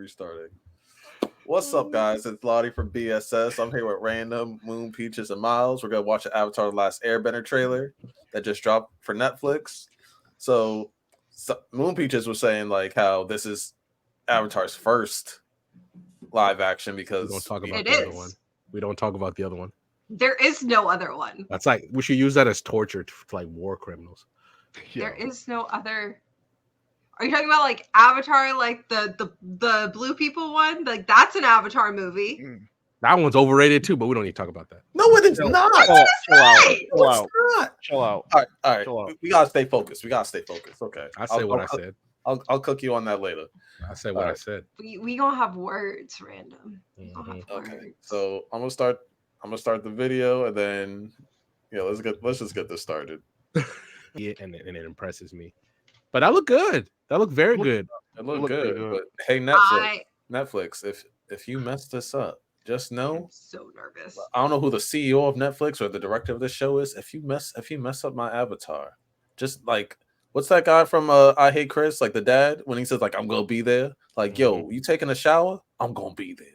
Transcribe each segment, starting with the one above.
restarting. What's up, guys? It's Lottie from BSS. I'm here with Random, Moonpeaches, and Miles. We're gonna watch the Avatar: The Last Airbender trailer that just dropped for Netflix. So Moonpeaches was saying like how this is Avatar's first live action We don't because talk about It the other is. one. We don't talk about the other one. There is no other one. That's like we should use that as torture to like war criminals. There is no other. Are you talking about like Avatar, like the blue people one? Like that's an Avatar movie. That one's overrated too, but we don't need to talk about that. no, it is not. What did I say? No, it's not. Chill out. All right. Chill out. We gotta stay focused. Okay. I say what I said. I'll cook you on that later. I said what I said. We gonna have words, Random. We gonna have Okay. words. So I'm gonna start the video and then let's just get this started. Yeah, and it impresses me. But that looked good. That looked very good. It looked Looked good, pretty good. but hey, Netflix, if you mess this up, just I'm know so nervous. I don't know who the CEO of Netflix or the director of the show is. If you mess up my avatar, just like what's that guy from I Hate Chris, like the dad when he says like I'm gonna be there, like yo, you taking a shower, I'm gonna be there.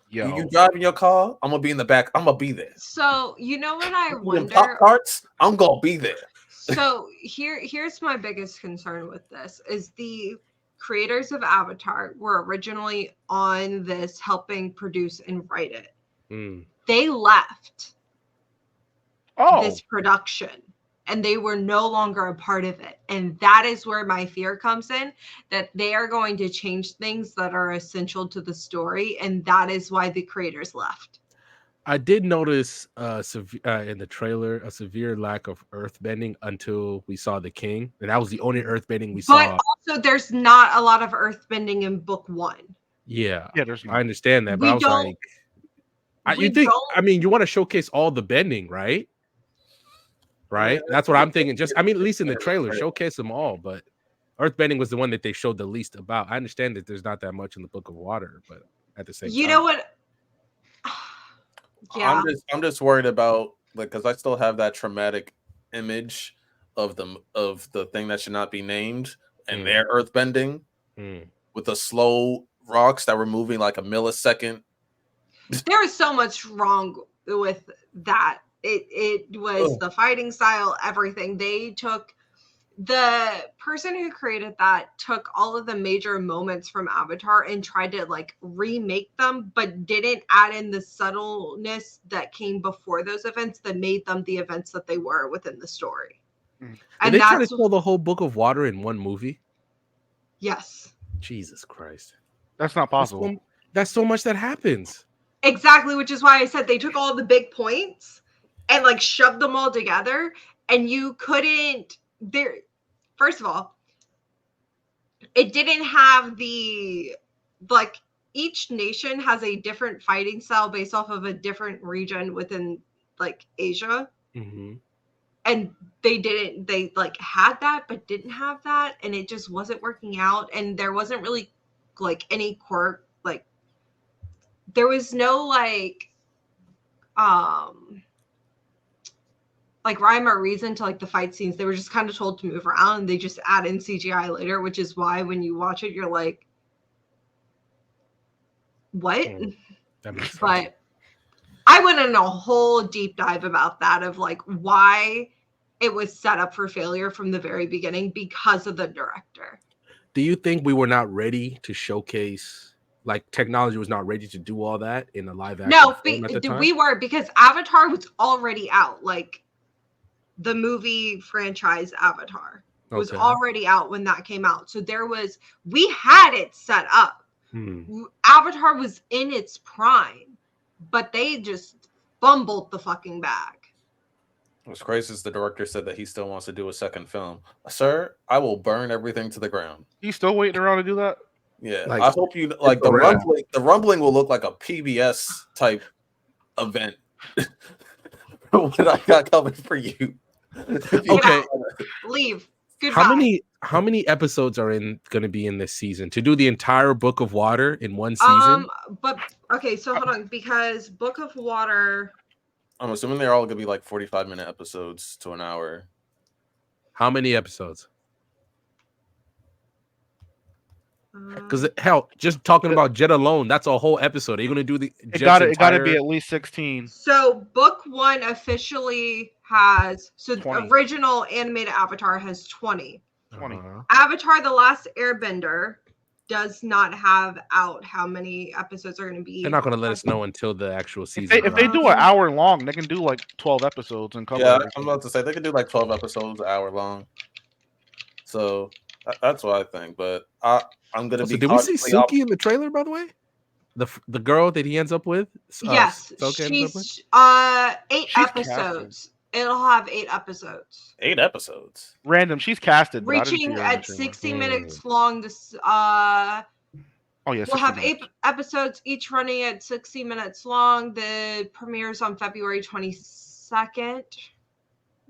You driving your car, I'm gonna be in the back, I'm gonna be there. So you know what I Eating wonder? Pop-Tarts, I'm gonna be there. So here's my biggest concern with this is the creators of Avatar were originally on this helping produce and write it. They left this production and they were no longer a part of it. And that is where my fear comes in, that they are going to change things that are essential to the story. And that is why the creators left. I did notice in the trailer a severe lack of earthbending until we saw the king, and that was the only earthbending we saw. But also, there's not a lot of earthbending in book one. Yeah, there's I understand that, but We I was don't- like, we you think? don't- I mean, you want to showcase all the bending, right? Right. Yeah. That's what I'm thinking. Just, I mean, at least in the trailer, showcase them all. But earthbending was the one that they showed the least about. I understand that there's not that much in the Book of Water, but at the same time, You know what? Yeah. I'm just worried about like because I still have that traumatic image of the thing that should not be named and their earthbending with the slow rocks that were moving like a millisecond. There was so much wrong with that. It was the fighting style, everything. They took the person who created that took all of the major moments from Avatar and tried to like remake them, but didn't add in the subtleness that came before those events that made them the events that they were within the story. Did And they try to that's tell the whole Book of Water in one movie? yes. Jesus Christ. That's not possible. That's so much that happens. Exactly, which is why I said they took all the big points and like shoved them all together, and you couldn't there. First of all, it didn't have the like each nation has a different fighting style based off of a different region within like Asia. And they like had that but didn't have that, and it just wasn't working out, and there wasn't really like any quirk, like there was no like rhyme or reason to like the fight scenes. They were just kind of told to move around, and they just add in CGI later, which is why when you watch it you're like, what? That makes sense. But I went in a whole deep dive about that of like why it was set up for failure from the very beginning because of the director. Do you think we were not ready to showcase, like technology was not ready to do all that in a live action film at the time? We were, because Avatar was already out. Like the movie franchise Avatar was already out when that came out. So we had it set up. Avatar was in its prime, but they just fumbled the fucking bag. What's crazy is the director said that he still wants to do a second film. Sir, I will burn everything to the ground. You still waiting around to do that? Yeah, I hope you like the rumbling. The rumbling will look like a PBS type event. What I got coming for you. Okay, leave. Goodbye. How many episodes are going to be in this season to do the entire Book of Water in one season? But okay, so hold on, because Book of Water, I'm assuming they're all going to be like 45-minute episodes to an hour. How many episodes? Because hell, just talking about Jet alone, that's a whole episode. Are you gonna do the It Jet's got to entire... be at least 16. So book 1 officially has, so 20. the original animated Avatar has 20. 20. Avatar: The Last Airbender does not have out how many episodes are going to be. They're not gonna let us know until the actual season. If they do an hour long, they can do like 12 episodes and cover. Yeah, everything. I'm about to say they could do like 12 episodes, an hour long. So that's what I think. But I'm gonna be. Did we see Suki in the trailer? By the way, the girl that he ends up with. Yes, she's 8 She's episodes. It'll have 8 episodes. 8 episodes. Random. She's casted. Reaching at 60 minutes long. This we'll have 8 episodes, each running at 60 minutes long. The premieres on February 22nd.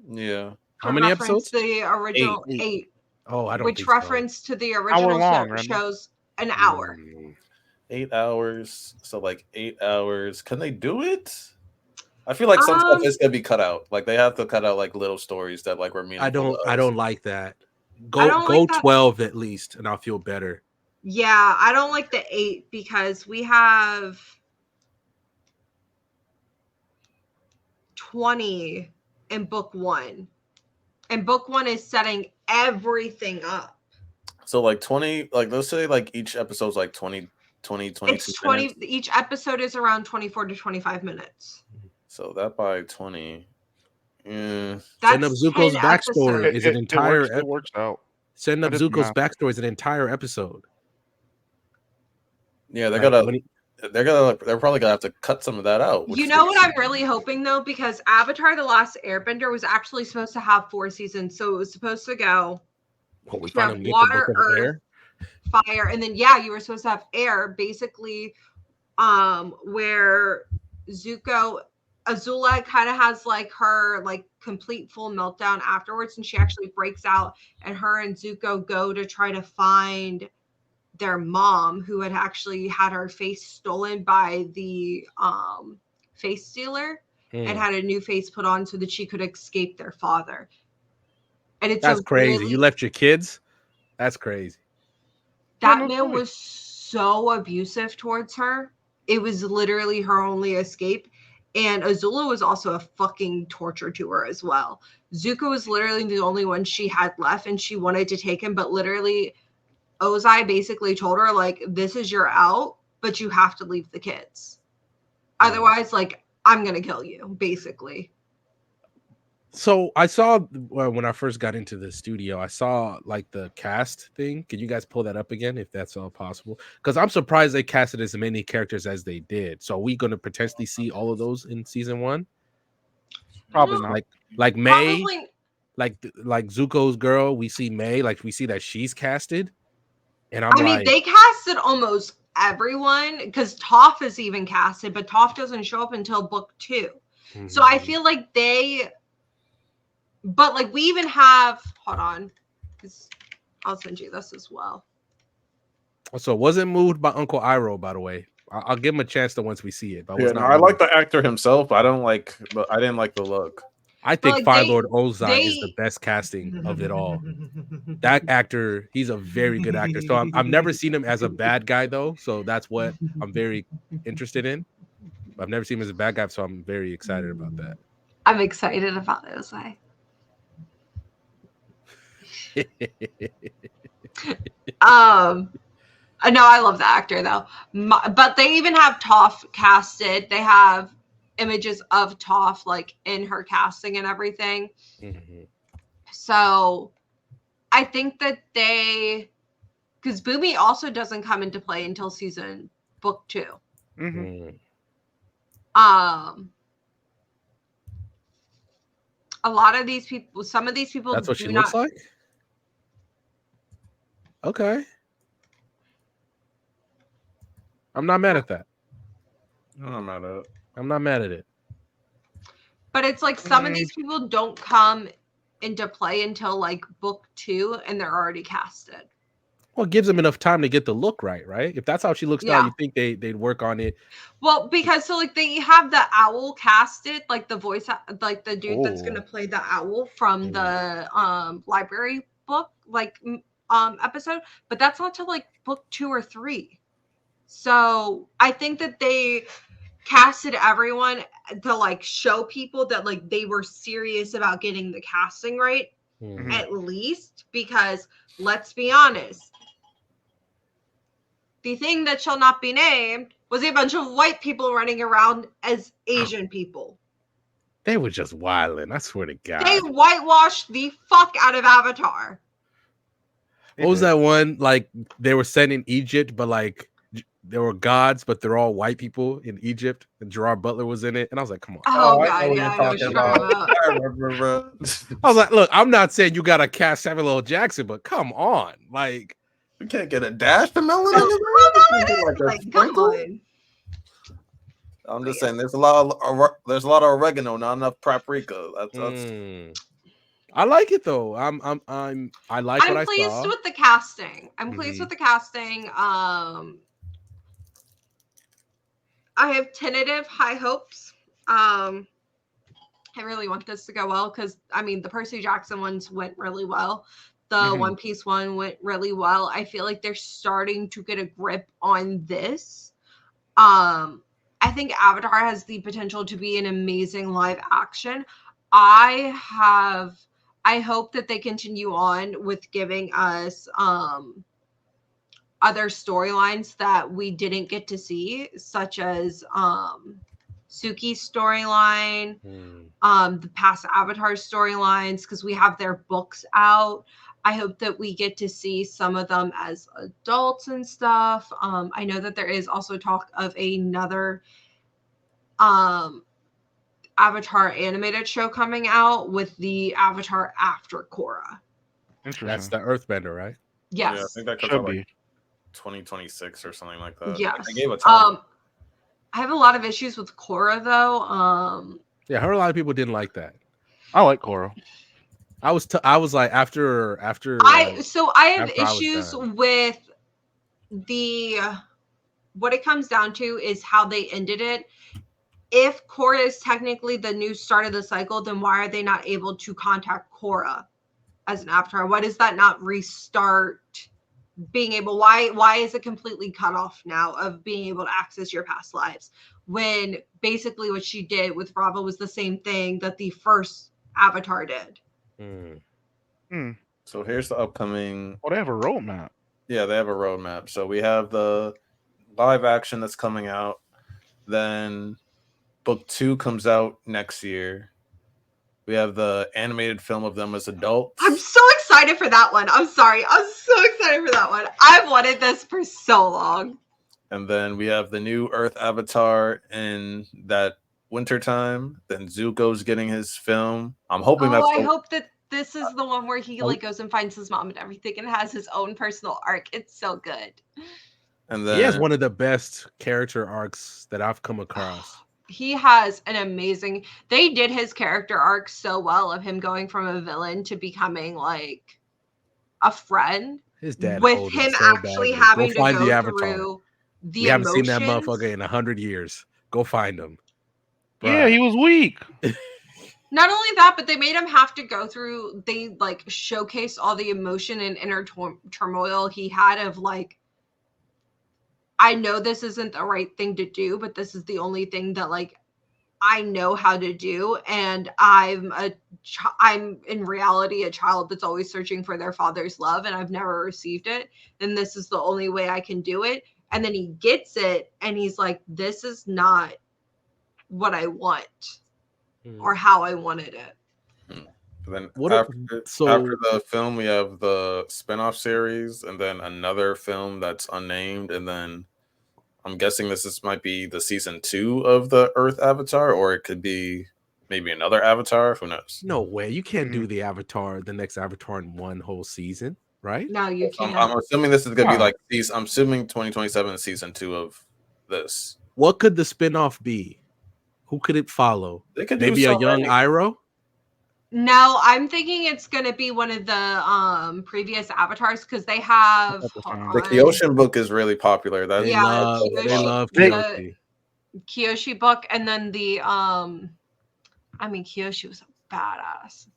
Yeah. How many episodes? The original 8. Oh, I don't. Which reference to the original shows an hour. 8 hours. So like 8 hours. Can they do it? I feel like some stuff is gonna be cut out. Like they have to cut out like little stories that like were meaningful. I don't like that. Go 12 at least, and I'll feel better. Yeah, I don't like the 8 because we have 20 in book 1. And book 1 is setting everything up. So like 20, like let's say like each episode's like 22 it's 20 minutes. Each episode is around 24 to 25 minutes. So that by 20. Yeah. Setting up Zuko's backstory is an entire it works out. Setting up Zuko's backstory is an entire episode. Yeah, they're probably gonna have to cut some of that out. You know what I'm really hoping though, because Avatar: The Last Airbender was actually supposed to have 4 seasons, so it was supposed to go. What we find water, earth, fire, and then you were supposed to have air, basically, where Azula kind of has like her like complete full meltdown afterwards, and she actually breaks out, and her and Zuko go to try to find their mom, who had actually had her face stolen by the face stealer and had a new face put on so that she could escape their father. And that's crazy. You left your kids? That's crazy. That man was so abusive towards her. It was literally her only escape. And Azula was also a fucking torture to her as well. Zuko was literally the only one she had left, and she wanted to take him, but literally Ozai basically told her, like, this is your out, but you have to leave the kids. Otherwise, like, I'm going to kill you, basically. So I saw when I first got into the studio, I saw like the cast thing. Can you guys pull that up again if that's all possible? Because I'm surprised they casted as many characters as they did. So are we going to potentially see all of those in season 1? Probably not. Like May, like Zuko's girl. We see May, like we see that she's casted. And I mean, they casted almost everyone because Toph is even casted, but Toph doesn't show up until book 2. Mm-hmm. So I feel like but like we even have, hold on, because I'll send you this as well. So it wasn't moved by Uncle Iroh, by the way. I'll give him a chance to once we see it. But I like the actor himself. I didn't like the look. I think Fire Lord Ozai is the best casting of it all. That actor, he's a very good actor. So I've never seen him as a bad guy though. So that's what I'm very interested in. I've never seen him as a bad guy, so I'm very excited about that. I'm excited about Ozai. No, I love the actor though. But they even have Toph casted. They have images of Toph like in her casting and everything. Mm-hmm. So I think that because Boomy also doesn't come into play until book 2. Mm-hmm. A lot of these people, some of these people, that's what she looks like. Okay. I'm not mad at that. I'm not mad at it. But it's like some of these people don't come into play until like book 2 and they're already casted. Well, it gives them enough time to get the look right? If that's how she looks now, you think they'd work on it? Well, because so like they have the owl casted, like the voice, like the dude that's gonna play the owl from the library book, like episode, but that's not till like book 2 or 3. So I think that they casted everyone to like show people that like they were serious about getting the casting right, at least, because let's be honest, the thing that shall not be named was a bunch of white people running around as Asian people. They were just wilding. I swear to God. They whitewashed the fuck out of Avatar. What was that one? Like they were set in Egypt, but like there were gods, but they're all white people in Egypt. And Gerard Butler was in it, and I was like, "Come on!" Oh I God, know what yeah, I you're know what talking you're talking about. about. I remember, bro. I was like, "Look, I'm not saying you gotta cast Samuel L. Jackson, but come on, like We can't get a dash of melanin in there. Like, come on. I'm just saying, there's a lot of oregano, not enough paprika. That's I like it though. I like what I pleased saw. with the casting. I'm pleased with the casting. I have tentative high hopes. I really want this to go well because I mean the Percy Jackson ones went really well. The One Piece one went really well. I feel like they're starting to get a grip on this. I think Avatar has the potential to be an amazing live action. I hope that they continue on with giving us other storylines that we didn't get to see, such as Suki's storyline, the past Avatar storylines, because we have their books out. I hope that we get to see some of them as adults and stuff. I know that there is also talk of another Avatar animated show coming out with the Avatar after Korra. Interesting. That's the Earthbender, right? Yes. Yeah, I think that comes Should out be. like 2026 or something like that. Yes. They gave a time. I have a lot of issues with Korra though. Yeah, I heard a lot of people didn't like that. I like Korra. I was like after I have after I was issues done. with the what it comes down to is how they ended it. If Korra is technically the new start of the cycle, then why are they not able to contact Korra as an avatar? Why does that not restart being able? Why is it completely cut off now of being able to access your past lives? When basically what she did with Rava was the same thing that the first avatar did. So here's the upcoming. Oh, they have a roadmap. Yeah, they have a roadmap. So we have the live action that's coming out. Then book 2 comes out next year. We have the animated film of them as adults. I'm so excited for that one. I'm sorry. I'm so excited for that one. I've wanted this for so long. And then we have the new Earth Avatar in that wintertime. Then Zuko's getting his film. I'm hoping that's. I hope that this is the one where he like goes and finds his mom and everything and has his own personal arc. It's so good. And then he has one of the best character arcs that I've come across. He has an amazing. They did his character arc so well of him going from a villain to becoming like a friend. His dad with him so actually badly. having go find to the go Avatar. through the We haven't emotions. seen that motherfucker in 100 years. Go find him. Yeah, he was weak. Not only that, but they made him have to go through. They like showcase all the emotion and inner turmoil he had of like, I know this isn't the right thing to do, but this is the only thing that like I know how to do, and I'm in reality a child that's always searching for their father's love, and I've never received it. Then this is the only way I can do it. And then he gets it, and he's like, "This is not what I want, or how I wanted it." Then after the film, we have the spinoff series, and then another film that's unnamed, and then I'm guessing this might be the season 2 of the Earth Avatar, or it could be maybe another Avatar. Who knows? No way. You can't do the next Avatar in one whole season, right? No, you can't. I'm assuming this is going to be like I'm assuming 2027 is season 2 of this. What could the spinoff be? Who could it follow? They could maybe a young Iroh? No, I'm thinking it's going to be one of the previous avatars because they have the Kyoshi book is really popular. They love Kyoshi. Kyoshi book, and then the Kyoshi was a badass.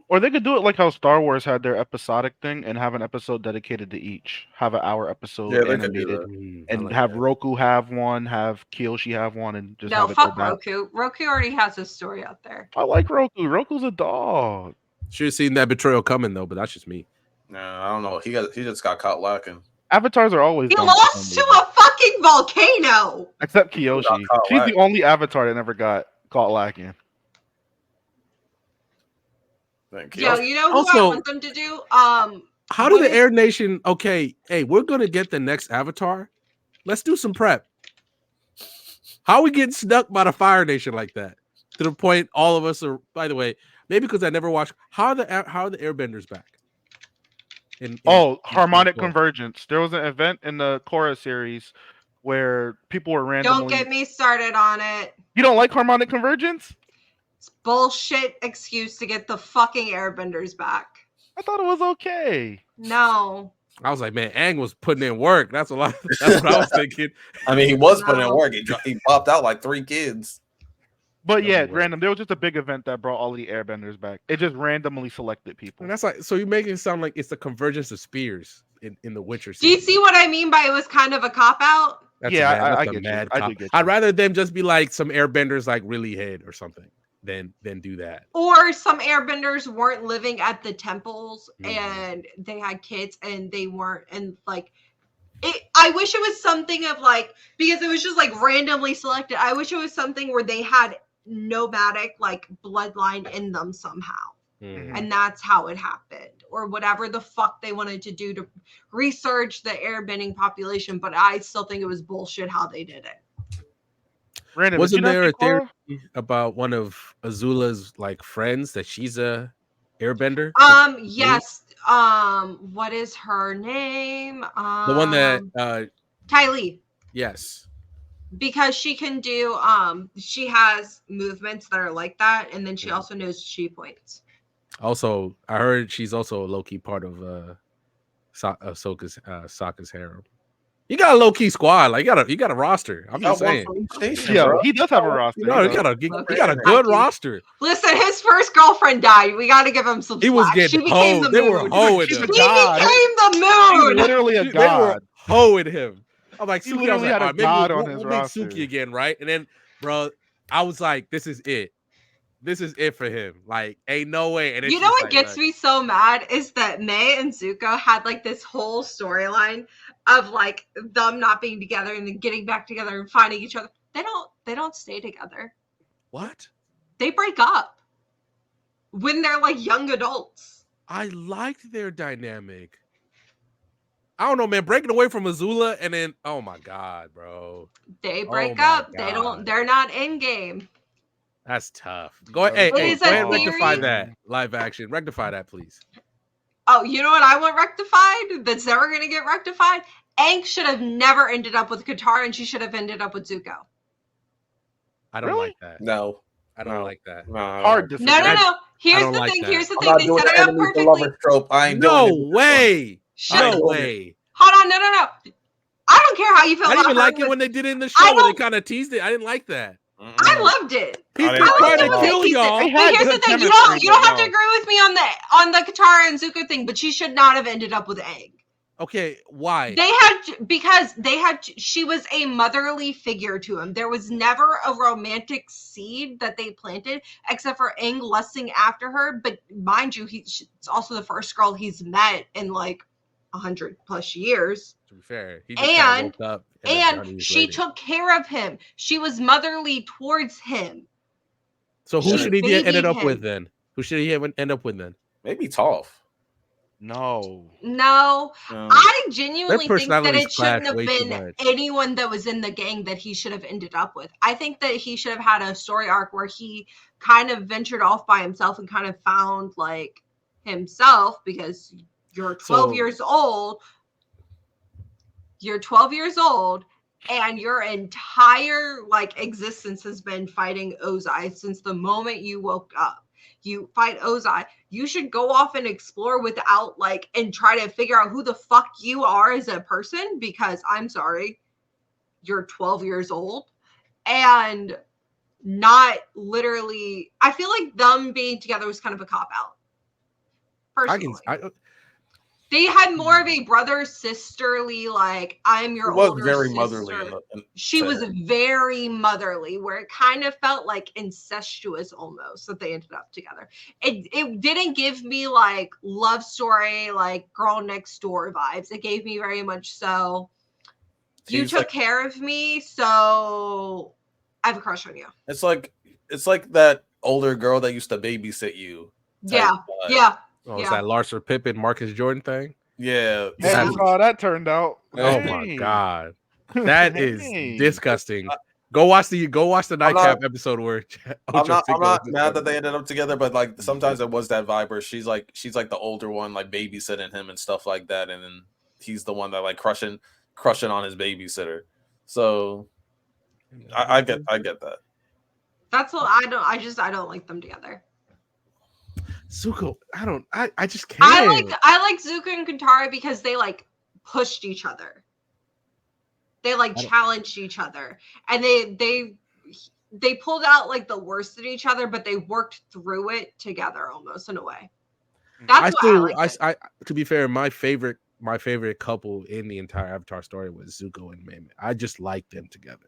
Or they could do it like how Star Wars had their episodic thing and have an episode dedicated to each. Have an hour episode Yeah, they could do animated. that. And like have that. Roku have one, have Kyoshi have one, and just No, have it go fuck back. Roku. Roku already has his story out there. I like Roku. Roku's a dog. Should have seen that betrayal coming though, but that's just me. Nah, I don't know. He just got caught lacking. Avatars are always He dumb for some lost to reason. a fucking volcano. Except got Kyoshi. caught She's lacking. the only Avatar that never got caught lacking. Thank you. Yo, you know who I Also- want them to do? How did What the is- Air Nation? Okay, hey, we're gonna get the next Avatar. Let's do some prep. How we getting stuck by the Fire Nation like that? To the point all of us are. By the way, maybe because I never watched. How are the Airbenders back? In Harmonic Korra? convergence. There was an event in the Korra series where people were randomly. Don't get me started on it. You don't like harmonic convergence? It's bullshit excuse to get the fucking airbenders back. I thought it was okay. No. I was like, man, Aang was putting in work. That's a lot. That's what I was thinking. I mean, he was putting in No. work. He popped out like 3 kids. But No yeah, way. random. There was just a big event that brought all the airbenders back. It just randomly selected people. And that's like, so you're making it sound like it's the convergence of spears in the Witcher. Do you series. see what I mean by it was kind of a cop out? That's Yeah, a I that's a get you. mad I do cop. get you. I'd rather them just be like some airbenders like really hid or something than do that. Or some airbenders weren't living at the temples Mhm. and they had kids and they weren't, and like I wish it was something of like, because it was just like randomly selected. I wish it was something where they had nomadic like bloodline in them somehow. Mhm. And that's how it happened, or whatever the fuck they wanted to do to research the airbending population. But I still think it was bullshit how they did it. Random. Wasn't did you not there a see Korra? theory about one of Azula's like friends that she's a airbender? Yes. What is her name? The one that Kylie. yes. Because she can do she has movements that are like that, and then she Mhm. also knows chi points. Also, I heard she's also a low-key part of Sokka's harem. You got a low-key squad, like you got a roster. I'm just saying. Yeah, he does have a roster. You know, he you does. got a good Lucky. roster. Listen, his first girlfriend died. We got to give him some He was slack. getting She became the hoed. They were moon. hoeing She's him. a He god. became the He's moon. literally a They were god. hoeing him. I'm like, He Suki, I was literally like, had a all right, maybe god we'll on his make roster. Suki again, right? And then, bro, I was like, this is it. This is it for him. Like, ain't no way. And then You know what gets me so mad is that May and Zuko had like this whole storyline of like them not being together and then getting back together and finding each other. They don't stay together. What? They break up when they're like young adults. I liked their dynamic. I don't know, man. Breaking away from Azula and then, oh my god, bro, They Oh break my up. God. They're not in game. that's tough. Go ahead, hey, It hey, is go a ahead and rectify theory. that live action. Rectify that, please. Oh, you know what I want rectified? That's never gonna get rectified. Aang should have never ended up with Katara, and she should have ended up with Zuko. I don't Really? like that. No, I don't No. like that. Hard to No. I Here's don't the like thing. that. Here's the I'm thing. not They doing set the it up enemy to perfectly. lover trope. I ain't No doing it. way. Shut No up. way. Hold on. No. I don't care how you feel I about didn't even her like it with- when they did it in the I show when they don't- kind of teased it. I didn't like that. I loved it. He's I been didn't I trying like to it when they kill teased it. y'all. They But had here's the good thing. You chemistry, don't have but to no. agree with me on the Katara and Zuko thing, but she should not have ended up with Aang. Okay, why? She was a motherly figure to him. There was never a romantic seed that they planted, except for Aang lusting after her. But mind you, it's also the first girl he's met in like 100+ years. To be fair, he just kinda woke up And Johnny was she later. took care of him. She was motherly towards him. So who she should he have ended babied up with him. then? Who should he have end up with then? Maybe Toph. No. No, No. I genuinely think that personalities it shouldn't clash have way too been much. anyone that was in the gang that he should have ended up with. I think that he should have had a story arc where he kind of ventured off by himself and kind of found like himself, because you're 12 So- years old. You're 12 years old and your entire like existence has been fighting Ozai since the moment you woke up. You fight Ozai. You should go off and explore without like and try to figure out who the fuck you are as a person, because I'm sorry, you're 12 years old. And not literally. I feel like them being together was kind of a cop out. Personally, they had more of a brother sisterly, like I'm your older very sister. Motherly. She was very motherly, where it kind of felt like incestuous almost that they ended up together. It didn't give me like love story, like girl next door vibes. It gave me very much so. You took care of me, so I have a crush on you. It's like that older girl that used to babysit you. Yeah. Oh, it's that Larsa Pippen, Marcus Jordan thing? Yeah. And how that turned out. Oh my God. That is disgusting. Go watch the Nightcap episode where I'm not mad that they ended up together, but like sometimes it was that vibe where she's like the older one, like babysitting him and stuff like that, and then he's the one that like crushing on his babysitter. So I get that. That's all. I don't like them together. Zuko, I just can't. I like Zuko and Katara because they like pushed each other. They like challenged each other, and they pulled out like the worst in each other, but they worked through it together almost in a way. That's I to be fair, my favorite couple in the entire Avatar story was Zuko and Mei. I just like them together.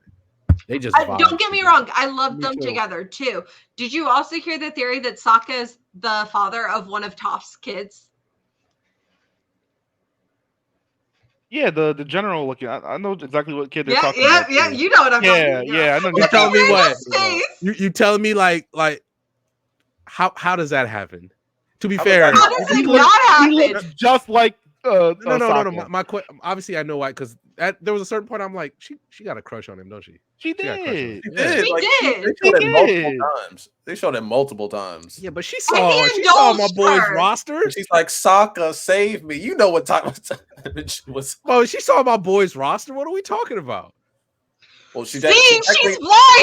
They just don't get me wrong. I love them together too. Did you also hear the theory that Sokka is the father of one of Toph's kids? Yeah, the general looking. I know exactly what kid they're talking about. Yeah, you know what I'm talking about. Yeah, I know. You telling me what? You telling me like how does that happen? To be fair, how does it not happen? He looks just like no. My obviously I know why, because there was a certain point I'm like, she got a crush on him, don't she? She did. They showed it multiple times. Yeah, but she saw my boy's roster. She's like, Sokka, save me. You know what time it was. Oh, she saw my boy's roster. What are we talking about? Well, she's blind.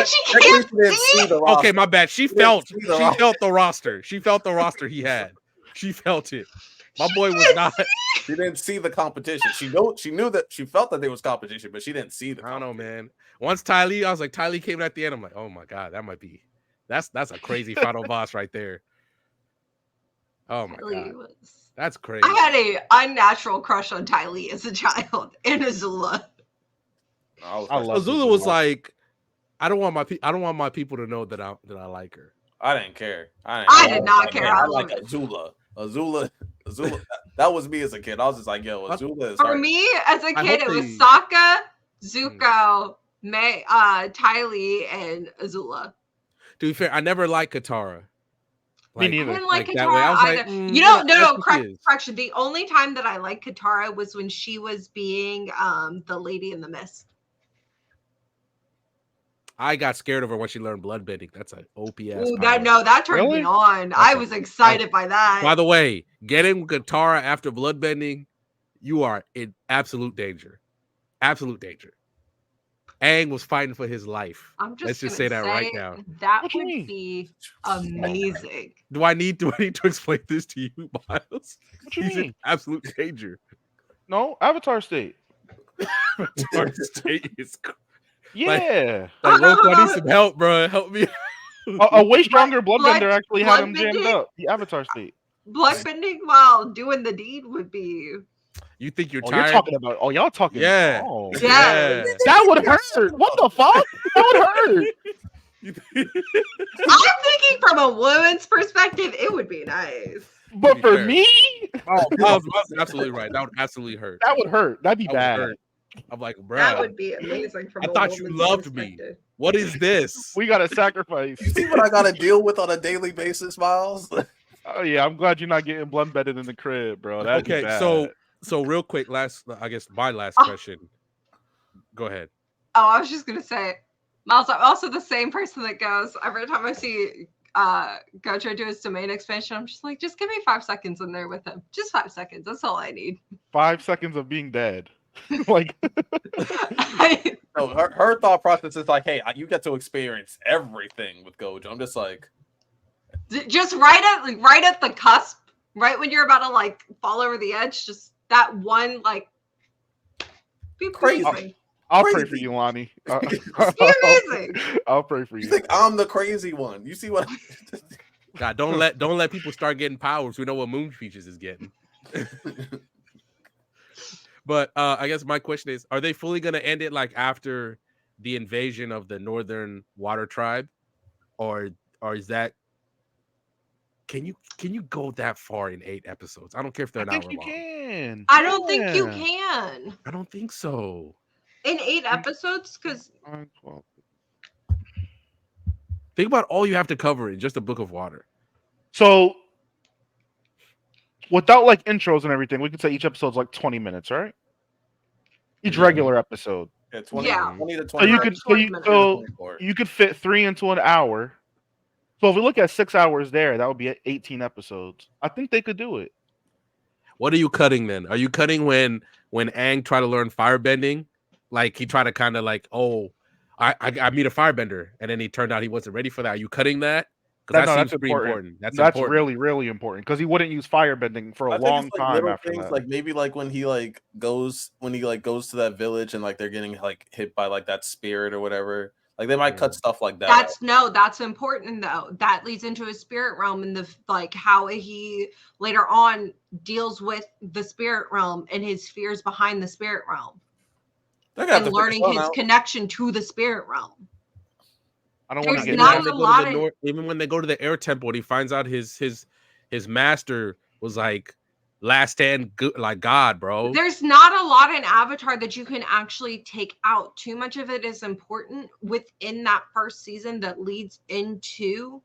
She can't see. Okay, my bad. She felt the roster. She felt the roster he had. She felt it. My boy was not. She didn't see the competition. She knew that she felt that there was competition, but she didn't see the. I don't know, man. Once Ty Lee, I was like, Ty Lee came at the end. I'm like, oh my God, that might be. That's a crazy final boss right there. Oh my God, that's crazy. I had a unnatural crush on Ty Lee as a child and Azula. Azula was like, I don't want my people to know that I like her. I didn't care. I did not care. I like Azula. Azula, that was me as a kid. I was just like, yo, Azula is for me as a kid. It was Sokka, Zuko, Ty Lee, and Azula. To be fair, I never liked Katara. Me neither. I didn't like Katara either. No, correction. The only time that I liked Katara was when she was being the Lady in the Mist. I got scared of her when she learned bloodbending. That's an OPS. Ooh, that turned me on. I was excited by that. By the way, getting Katara after bloodbending, you are in absolute danger. Absolute danger. Aang was fighting for his life. Let's just say that right now. That would be amazing. Do I need to explain this to you, Miles? He's in absolute danger. No, Avatar State. Avatar State is. Yeah. Like Roku, I need some help, bro. Help me. A way stronger bloodbender actually had him jammed up. The Avatar State. Bloodbending while doing the deed would be. You think you're tired? You're talking about. Oh, y'all talking. Yeah. Oh. Yeah. That would hurt. What the fuck? That would hurt. I'm thinking from a woman's perspective, it would be nice. But for me, that's absolutely right. That would absolutely hurt. That would hurt. That'd be bad. I'm like, bro. That would be amazing. I thought you loved me. What is this? We got to sacrifice. You see what I got to deal with on a daily basis, Miles? Oh yeah, I'm glad you're not getting bloodbedded in the crib, bro. That'd be bad. So real quick, my last question. Go ahead. Oh, I was just gonna say, Miles, I'm also the same person that goes every time I see Gojo do his domain expansion. I'm just like, just give me 5 seconds in there with him. Just 5 seconds. That's all I need. 5 seconds of being dead. Like no, her thought process is like, hey, you get to experience everything with Gojo. I'm just like, just right at the cusp, right when you're about to like fall over the edge, just that one like be crazy. I'll pray for Crazy. you, Lonnie. You're amazing. I'll pray for You you. think I'm the crazy one? You see what? God, don't let people start getting powers. We know what Moonpeaches is getting. But I guess my question is: are they fully gonna end it like after the invasion of the Northern Water Tribe, or is that? Can you go that far in 8 episodes? I don't care if they're I an think hour you long. can. I don't think you Yeah. can I don't think so. in 8 episodes because 9, 12. Think about all you have to cover in just a book of water. So without like intros and everything, we could say each episode's like 20 minutes, right? Each Yeah. regular episode. Yeah, 20, Yeah. 20 to So 20. you Like could 20 minutes. you could fit 3 into an hour. So if we look at 6 hours there, that would be 18 episodes. I think they could do it. What are you cutting then? Are you cutting when Aang tried to learn firebending? Like he tried to kind of like, oh, I meet a firebender, and then he turned out he wasn't ready for that. Are you cutting that? Because that No, seems that's pretty important. important. That's That's important. really, really important because he wouldn't use firebending for a I think it's long like time little after things, that. like maybe like when he like goes to that village and like they're getting like hit by like that spirit or whatever. Like they might cut stuff like that out. That's important though. That leads into his spirit realm and the like how he later on deals with the spirit realm and his fears behind the spirit realm They're gonna have and to figure learning something his out. connection to the spirit realm. I don't want to There's get Even not when nasty. a they go to lot the of north, even when they go to the air temple, and he finds out his master was like last stand like God, bro. there's not a lot in Avatar that you can actually take out. Too much of it is important within that first season that leads into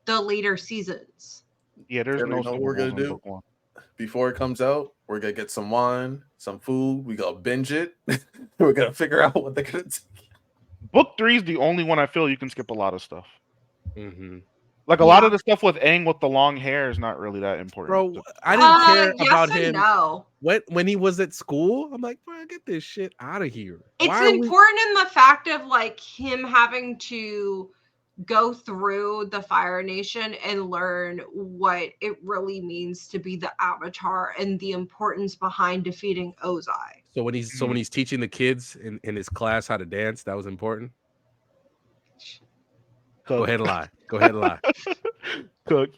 the later seasons. Yeah, there's You no know what we're gonna symbols in do book 1. before it comes out? We're gonna get some wine, some food. We gonna binge it. We're gonna figure out what they're gonna do. Book 3 is the only one I feel you can skip a lot of stuff. Mm-hmm. Like a lot of the stuff with Aang with the long hair is not really that important. Bro, I didn't care Yes about and him no. when he was at school. I'm like, bro, get this shit out of here. It's Why are we? important in the fact of like him having to go through the Fire Nation and learn what it really means to be the Avatar and the importance behind defeating Ozai. So when he's teaching the kids in his class how to dance, that was important. Go Cooked. ahead and lie. Go ahead and lie. Cooked.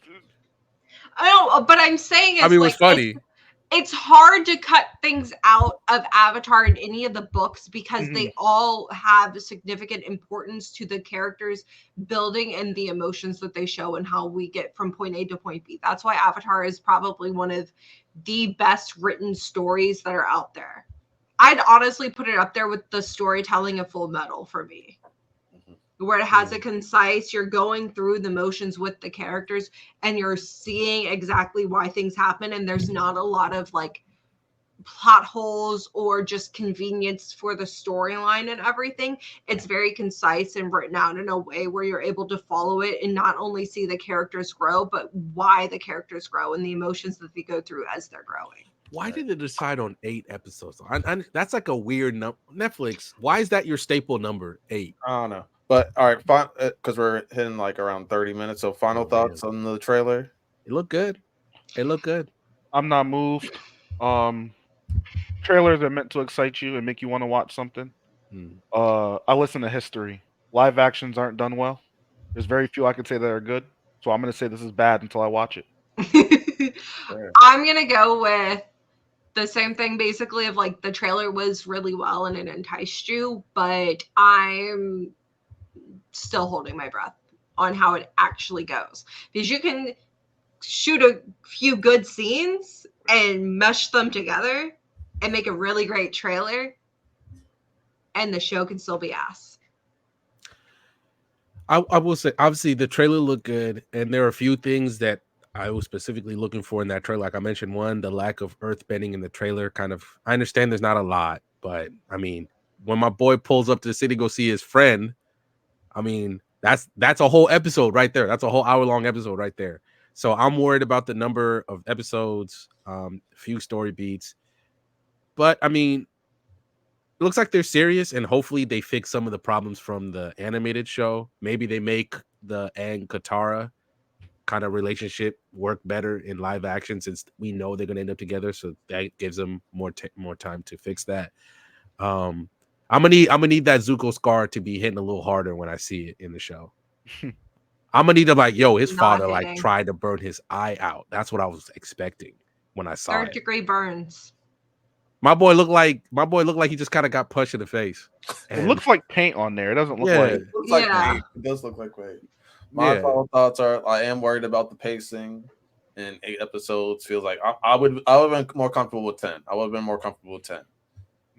I know, but I'm saying I is mean, it like was funny. it's hard to cut things out of Avatar in any of the books because Mhm. they all have significant importance to the characters building and the emotions that they show and how we get from point A to point B. That's why Avatar is probably one of the best written stories that are out there. I'd honestly put it up there with the storytelling of Full Metal for me, where it has a concise, you're going through the motions with the characters and you're seeing exactly why things happen, and there's not a lot of like plot holes or just convenience for the storyline and everything. It's very concise and written out in a way where you're able to follow it and not only see the characters grow, but why the characters grow and the emotions that they go through as they're growing. Why did they decide on 8 episodes? That's like a weird Netflix. Why is that your staple number 8? I don't know. But all right, fine, because we're hitting like around 30 minutes. So final thoughts on the trailer. It looked good. It looked good. I'm not moved. Trailers are meant to excite you and make you want to watch something. I listen to history. Live actions aren't done well. There's very few I can say that are good. So I'm gonna say this is bad until I watch it. I'm gonna go with the same thing basically of like the trailer was really well and it enticed you, but I'm still holding my breath on how it actually goes because you can shoot a few good scenes and mesh them together and make a really great trailer and the show can still be ass. I will say, obviously, the trailer looked good, and there are a few things that I was specifically looking for in that trailer. Like I mentioned, one, the lack of earthbending in the trailer. Kind of, I understand there's not a lot, but I mean, when my boy pulls up to the city to go see his friend, I mean, that's a whole episode right there. That's a whole hour-long episode right there. So I'm worried about the number of episodes, few story beats, but I mean, it looks like they're serious, and hopefully they fix some of the problems from the animated show. Maybe they make the Aang Katara kind of relationship work better in live action, since we know they're going to end up together. So that gives them more time to fix that. I'm gonna need that Zuko scar to be hitting a little harder when I see it in the show. I'm gonna need to like, yo, his Not father like hitting. tried to burn his eye out. That's what I was expecting when I saw it. 3rd-degree burns. My boy looked like he just kind of got punched in the face. It looks like paint on there. It doesn't look Yeah. like. It looks like Yeah. paint. It does look like paint. My Yeah. final thoughts are: I am worried about the pacing. In 8 episodes, feels like I would have been more comfortable with 10. I would have been more comfortable with 10.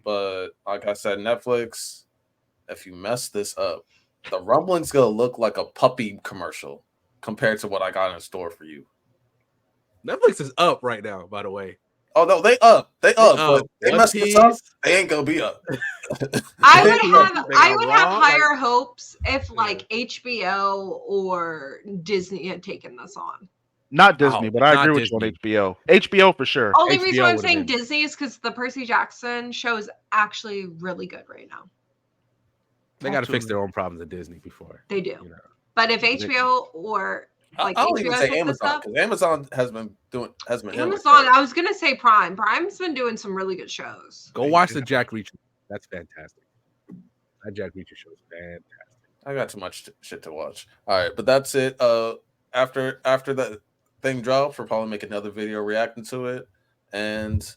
But like I said, Netflix, if you mess this up, the rumbling's gonna look like a puppy commercial compared to what I got in store for you. Netflix is up right now, by the way. Oh no, they up, but they One mess this up, Piece. they ain't gonna be up. I They would got have Raw, higher hopes if like HBO or Disney had taken this on. Not Disney, but I not agree with Disney. you on HBO. HBO for sure. Only reason HBO I'm would've saying been. Disney is because the Percy Jackson show is actually really good right now. They got to fix their own problems at Disney before. They do. You know. But if HBO or like I don't even HBO say picked this Amazon up, because Amazon has been hitting with Amazon, shows. I was gonna say Prime. Prime's been doing some really good shows. Go watch the Jack Reacher. That's fantastic. That Jack Reacher show is fantastic. I got too much shit to watch. All right, but that's it. After that thing drops, we'll probably make another video reacting to it, and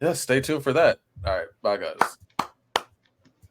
yeah, stay tuned for that. All right, bye guys.